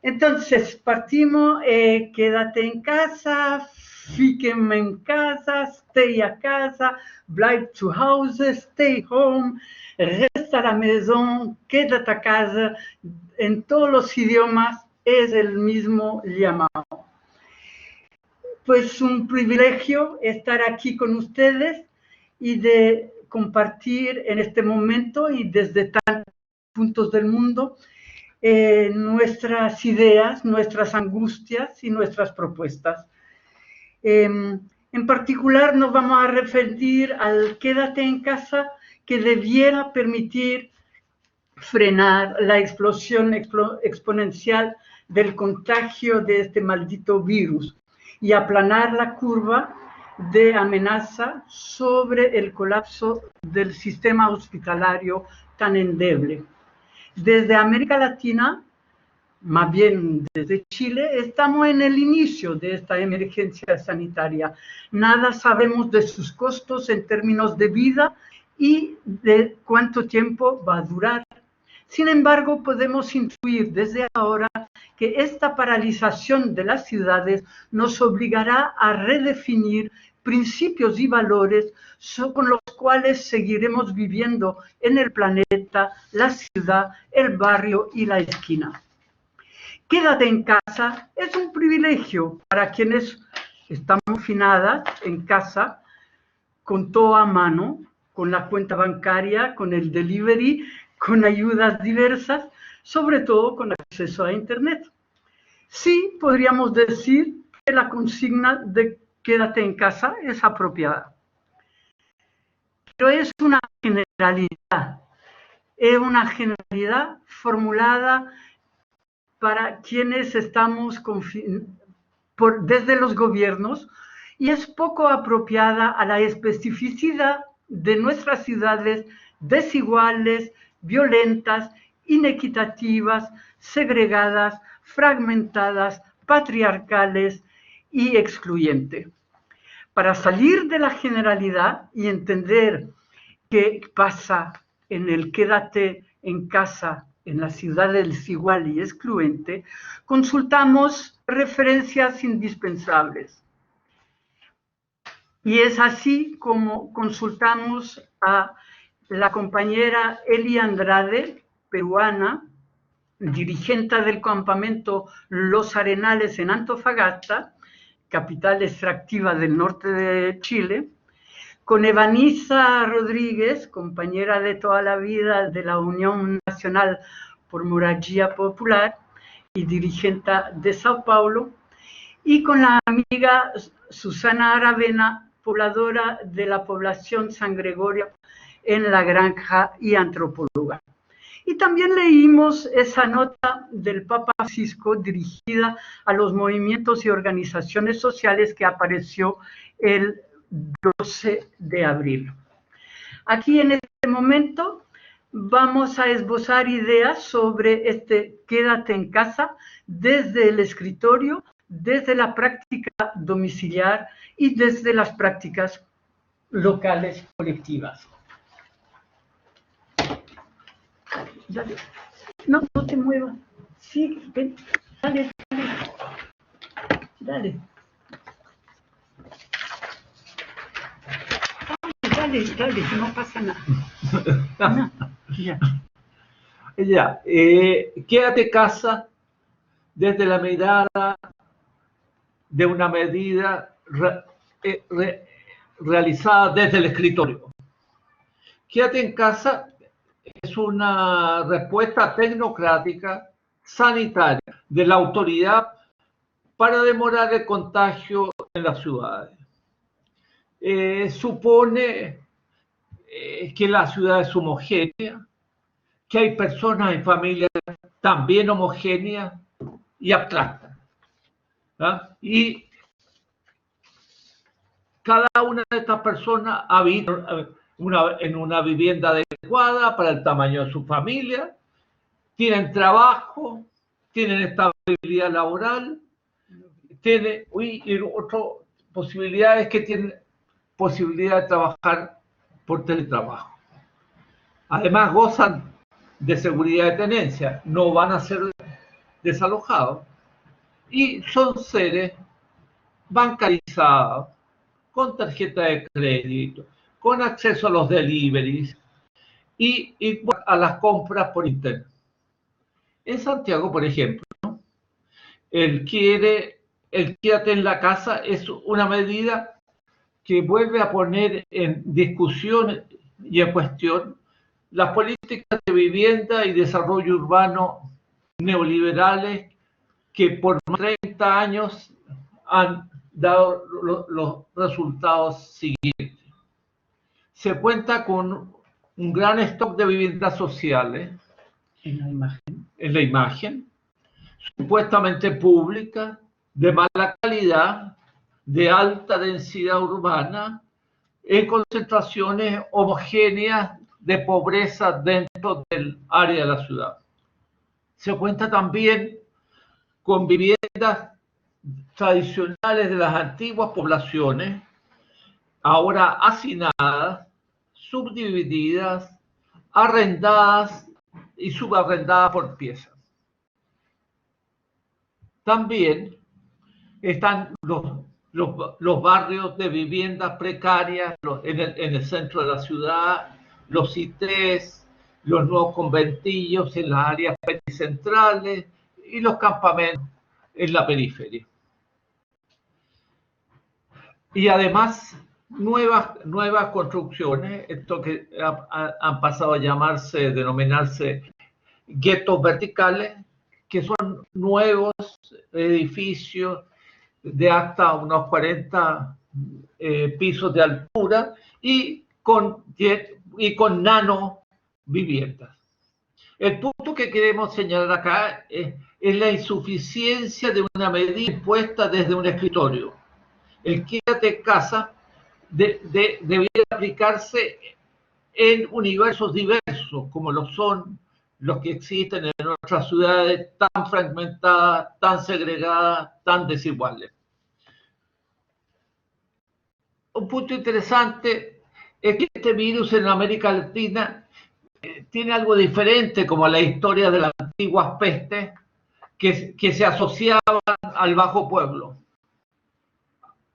Entonces, partimos, quédate en casa, fíquenme en casa, stay a casa, bleib zu Hause, stay home, resta a la maison, quédate a casa, en todos los idiomas es el mismo llamado. Pues un privilegio estar aquí con ustedes y de compartir en este momento y desde tantos puntos del mundo nuestras ideas, nuestras angustias y nuestras propuestas. En particular nos vamos a referir al quédate en casa, que debiera permitir frenar la explosión exponencial del contagio de este maldito virus y aplanar la curva de amenaza sobre el colapso del sistema hospitalario tan endeble. Desde América Latina, más bien desde Chile, estamos en el inicio de esta emergencia sanitaria. Nada sabemos de sus costos en términos de vida y de cuánto tiempo va a durar. Sin embargo, podemos intuir desde ahora que esta paralización de las ciudades nos obligará a redefinir principios y valores con los cuales seguiremos viviendo en el planeta, la ciudad, el barrio y la esquina. Quédate en casa es un privilegio para quienes estamos confinadas en casa, con todo a mano, con la cuenta bancaria, con el delivery, con ayudas diversas, sobre todo con acceso a Internet. Sí, podríamos decir que la consigna de quédate en casa es apropiada. Pero es una generalidad formulada para quienes estamos desde los gobiernos y es poco apropiada a la especificidad de nuestras ciudades desiguales, violentas, inequitativas, segregadas, fragmentadas, patriarcales y excluyentes. Para salir de la generalidad y entender qué pasa en el quédate en casa en la ciudad desigual y excluyente, consultamos referencias indispensables. Y es así como consultamos a la compañera Eli Andrade, peruana, dirigente del campamento Los Arenales en Antofagasta, capital extractiva del norte de Chile, con Evanisa Rodríguez, compañera de toda la vida de la Unión Nacional por Moravia Popular y dirigente de Sao Paulo, y con la amiga Susana Aravena, pobladora de la población San Gregorio en La Granja y antropóloga. Y también leímos esa nota del Papa Francisco dirigida a los movimientos y organizaciones sociales que apareció el 12 de abril. Aquí en este momento vamos a esbozar ideas sobre este quédate en casa desde el escritorio, desde la práctica domiciliar y desde las prácticas locales colectivas. Dale. No, no te muevas. Sí, ven. Dale, dale. Dale. Dale, no pasa nada. No, ya. Ya, quédate en casa desde la mirada de una medida realizada desde el escritorio. Quédate en casa es una respuesta tecnocrática, sanitaria, de la autoridad para demorar el contagio en las ciudades. Supone que la ciudad es homogénea, que hay personas y familias también homogéneas y abstractas, ¿verdad? Y cada una de estas personas habita en una vivienda adecuada para el tamaño de su familia, tienen trabajo, tienen estabilidad laboral, tienen otras posibilidades que tienen posibilidad de trabajar por teletrabajo. Además gozan de seguridad de tenencia, no van a ser desalojados. Y son seres bancarizados, con tarjeta de crédito, con acceso a los deliveries y a las compras por internet. En Santiago, por ejemplo, el quédate en la casa es una medida que vuelve a poner en discusión y en cuestión las políticas de vivienda y desarrollo urbano neoliberales que por 30 años han dado los resultados siguientes. Se cuenta con un gran stock de viviendas sociales en la imagen, supuestamente públicas, de mala calidad, de alta densidad urbana, en concentraciones homogéneas de pobreza dentro del área de la ciudad. Se cuenta también con viviendas tradicionales de las antiguas poblaciones, ahora hacinadas, subdivididas, arrendadas y subarrendadas por piezas. También están los barrios de viviendas precarias en el centro de la ciudad, los CITES, los nuevos conventillos en las áreas pericentrales y los campamentos en la periferia. Y además nuevas construcciones, esto que han pasado a denominarse guetos verticales, que son nuevos edificios de hasta unos 40 pisos de altura y con nano viviendas. El punto que queremos señalar acá es la insuficiencia de una medida impuesta desde un escritorio. El quédate en casa debería aplicarse en universos diversos, como lo son los que existen en nuestras ciudades tan fragmentadas, tan segregadas, tan desiguales. Un punto interesante es que este virus en América Latina tiene algo diferente, como la historia de las antiguas pestes que se asociaban al bajo pueblo.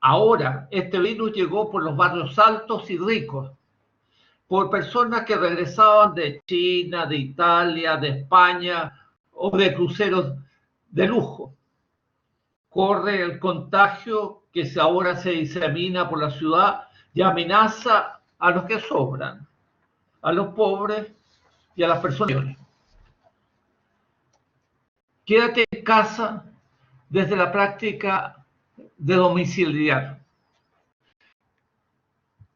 Ahora, este virus llegó por los barrios altos y ricos, por personas que regresaban de China, de Italia, de España o de cruceros de lujo. Corre el contagio que ahora se disemina por la ciudad y amenaza a los que sobran, a los pobres y a las personas. Quédate en casa desde la práctica de domiciliar.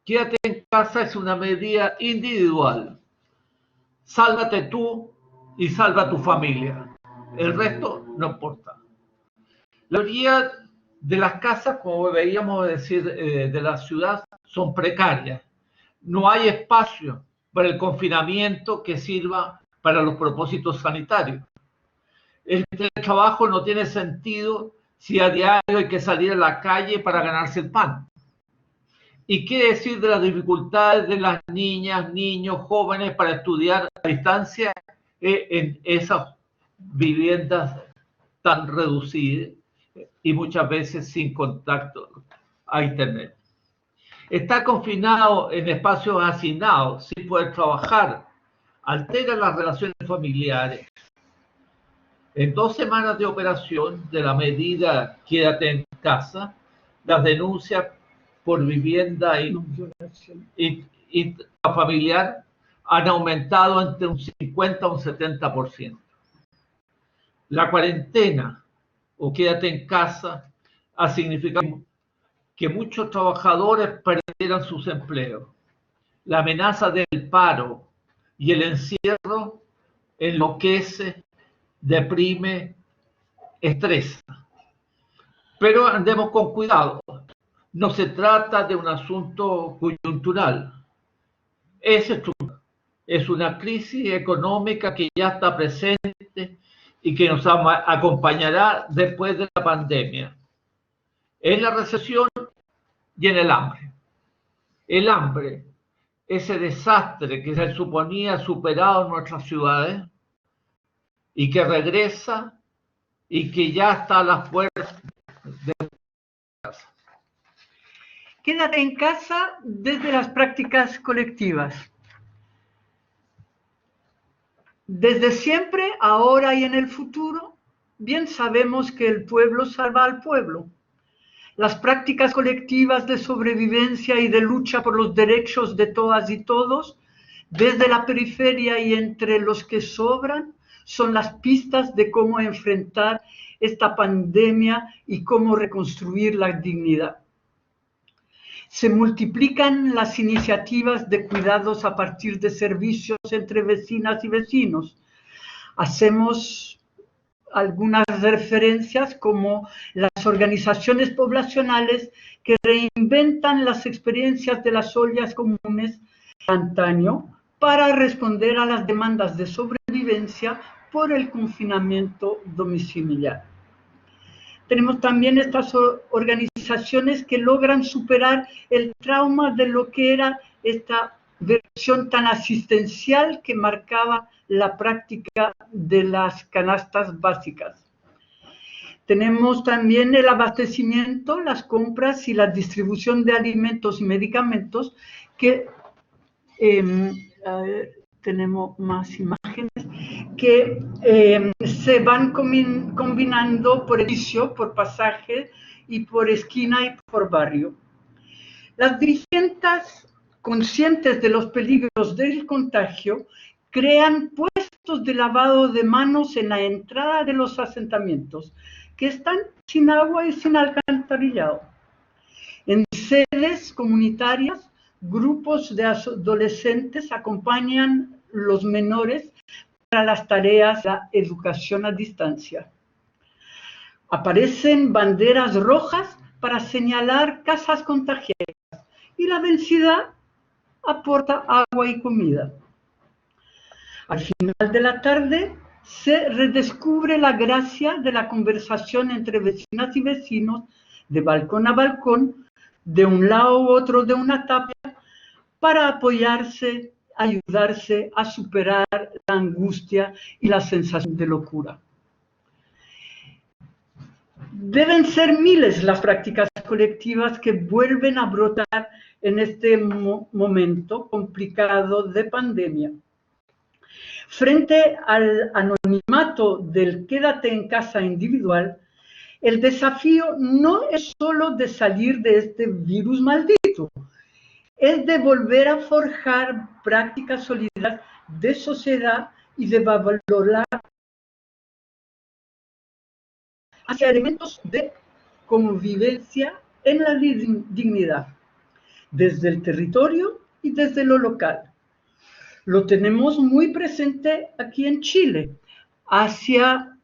Quédate en casa es una medida individual. Sálvate tú y salva a tu familia. El resto no importa. La mayoría de las casas, como veíamos decir, de la ciudad, son precarias. No hay espacio para el confinamiento que sirva para los propósitos sanitarios. El teletrabajo no tiene sentido si a diario hay que salir a la calle para ganarse el pan. ¿Y qué decir de las dificultades de las niñas, niños, jóvenes para estudiar a distancia en esas viviendas tan reducidas y muchas veces sin contacto a internet? Estar confinado en espacios hacinados sin poder trabajar altera las relaciones familiares. En 2 semanas de operación de la medida Quédate en casa, las denuncias por vivienda y familiar han aumentado entre un 50 a un 70%. La cuarentena o quédate en casa ha significado que muchos trabajadores perdieran sus empleos. La amenaza del paro y el encierro enloquece, deprime, estresa. Pero andemos con cuidado. No se trata de un asunto coyuntural. Es una crisis económica que ya está presente y que nos acompañará después de la pandemia. En la recesión y en el hambre. El hambre, ese desastre que se suponía superado en nuestras ciudades y que regresa y que ya está a las puertas de casa. Quédate en casa desde las prácticas colectivas. Desde siempre, ahora y en el futuro, bien sabemos que el pueblo salva al pueblo. Las prácticas colectivas de sobrevivencia y de lucha por los derechos de todas y todos, desde la periferia y entre los que sobran, son las pistas de cómo enfrentar esta pandemia y cómo reconstruir la dignidad. Se multiplican las iniciativas de cuidados a partir de servicios entre vecinas y vecinos. Hacemos algunas referencias como las organizaciones poblacionales que reinventan las experiencias de las ollas comunes de antaño para responder a las demandas de sobrevivencia por el confinamiento domiciliar. Tenemos también estas organizaciones que logran superar el trauma de lo que era esta versión tan asistencial que marcaba la práctica de las canastas básicas. Tenemos también el abastecimiento, las compras y la distribución de alimentos y medicamentos que, tenemos más imágenes, que se van combinando por edificio, por pasaje y por esquina y por barrio. Las dirigentes conscientes de los peligros del contagio crean puestos de lavado de manos en la entrada de los asentamientos que están sin agua y sin alcantarillado. En sedes comunitarias, grupos de adolescentes acompañan los menores para las tareas de la educación a distancia. Aparecen banderas rojas para señalar casas contagiadas y la densidad aporta agua y comida. Al final de la tarde se redescubre la gracia de la conversación entre vecinas y vecinos de balcón a balcón, de un lado u otro de una tapia, para apoyarse, ayudarse a superar la angustia y la sensación de locura. Deben ser miles las prácticas colectivas que vuelven a brotar en este momento complicado de pandemia. Frente al anonimato del quédate en casa individual, el desafío no es solo de salir de este virus maldito, es de volver a forjar prácticas sólidas de sociedad y de valorar hacia elementos de convivencia en la dignidad, desde el territorio y desde lo local. Lo tenemos muy presente aquí en Chile, hacia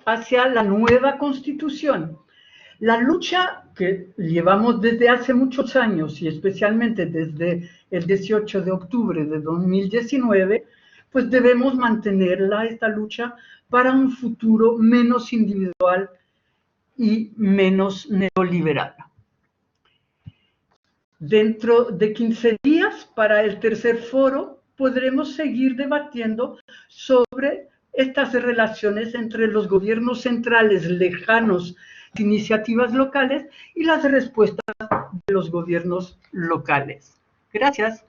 la nueva Constitución. La lucha que llevamos desde hace muchos años y especialmente desde el 18 de octubre de 2019, pues debemos mantenerla, esta lucha, para un futuro menos individual y menos neoliberal. Dentro de 15 días, para el tercer foro, podremos seguir debatiendo sobre estas relaciones entre los gobiernos centrales lejanos, iniciativas locales y las respuestas de los gobiernos locales. Gracias.